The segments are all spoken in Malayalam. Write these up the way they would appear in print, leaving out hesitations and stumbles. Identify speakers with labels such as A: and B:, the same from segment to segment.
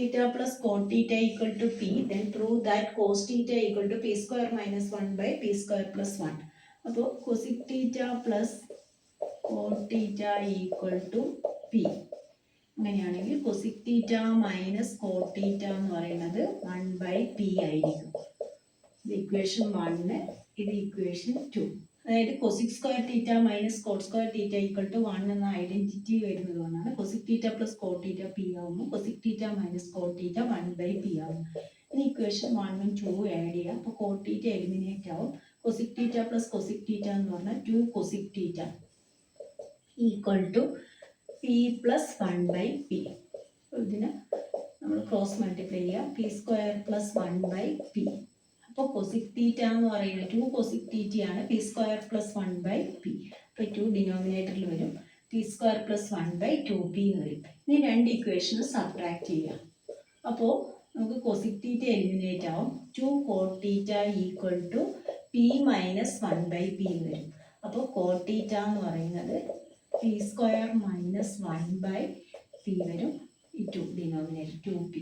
A: theta plus cot theta equal to p, then prove that cos theta equal to p square minus 1 by p square plus 1. അപ്പോൾ cosec theta plus cot theta equal to p. അങ്ങനെയാണെങ്കിൽ cosec theta minus cot theta എന്ന് പറയുന്നത് 1 by p ആയിരിക്കും. ഇത് ഇക്വേഷൻ 1, ഇത് ഇക്വേഷൻ 2. അതായത് cosec square theta minus cot square theta equal to 1 എന്ന ഐഡന്റിറ്റി വരുന്നത് കൊണ്ടാണ് cosec theta plus cot theta p ആവുമ്പോൾ cosec theta minus cot theta 1 by p ആവും. ഇനി ഇക്വേഷൻ 1 ഉം 2 ആഡ് ചെയ്യാം. അപ്പോൾ cot theta എലിമിനേറ്റ് ആവും. cosec theta plus cosec theta എന്ന് പറഞ്ഞാൽ 2 cosec theta equal to p plus 1 by p. ഇതിന് നമ്മൾ ക്രോസ് മൾട്ടിപ്ലൈ ചെയ്യാം. p square plus 1 by p. അപ്പോൾ cosec theta എന്ന് പറയുന്നത് 2 cosec theta ആണ്. p square plus 1 by p. അപ്പോൾ 2 ഡിനോമിനേറ്ററിൽ വരും. p square plus 1 by 2p എന്ന് വരും. ഇനി രണ്ട് ഇക്വേഷന് സബ്ട്രാക്ട് ചെയ്യാം. അപ്പോൾ നമുക്ക് cosec theta എലിമിനേറ്റ് ആവും. 2 cot theta equal to p minus 1 by p എന്ന് വരും. അപ്പോൾ cot theta എന്ന് പറയുന്നത് p square minus 1 by p വരും. ഈ 2 ഡിനോമിനേറ്റർ 2p.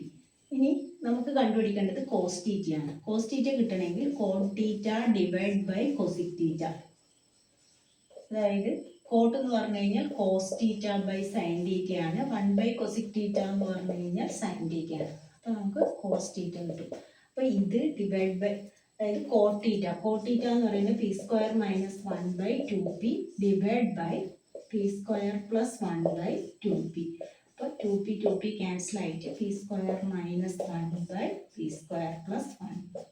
A: ഇനി നമുക്ക് കണ്ടുപിടിക്കേണ്ടത് cos theta ആണ്. cos theta കിട്ടണമെങ്കിൽ cot theta divide by cosec theta. അതായത് cot എന്ന് പറഞ്ഞു കഴിഞ്ഞാൽ cos theta by sin theta ആണ്. 1 by cosec theta എന്ന് പറഞ്ഞു കഴിഞ്ഞാൽ sin theta ആണ്. അപ്പോൾ നമുക്ക് cos theta കിട്ടും. അപ്പോൾ ഇത് ഡിവൈഡ് ബൈ, അതായത് cot theta എന്ന് പറയുന്നത് p square minus 1 by 2p divide by p square plus 1 by 2p. അപ്പോൾ 2p ക്യാൻസൽ ആയിട്ട് p square minus 1 by p square plus 1.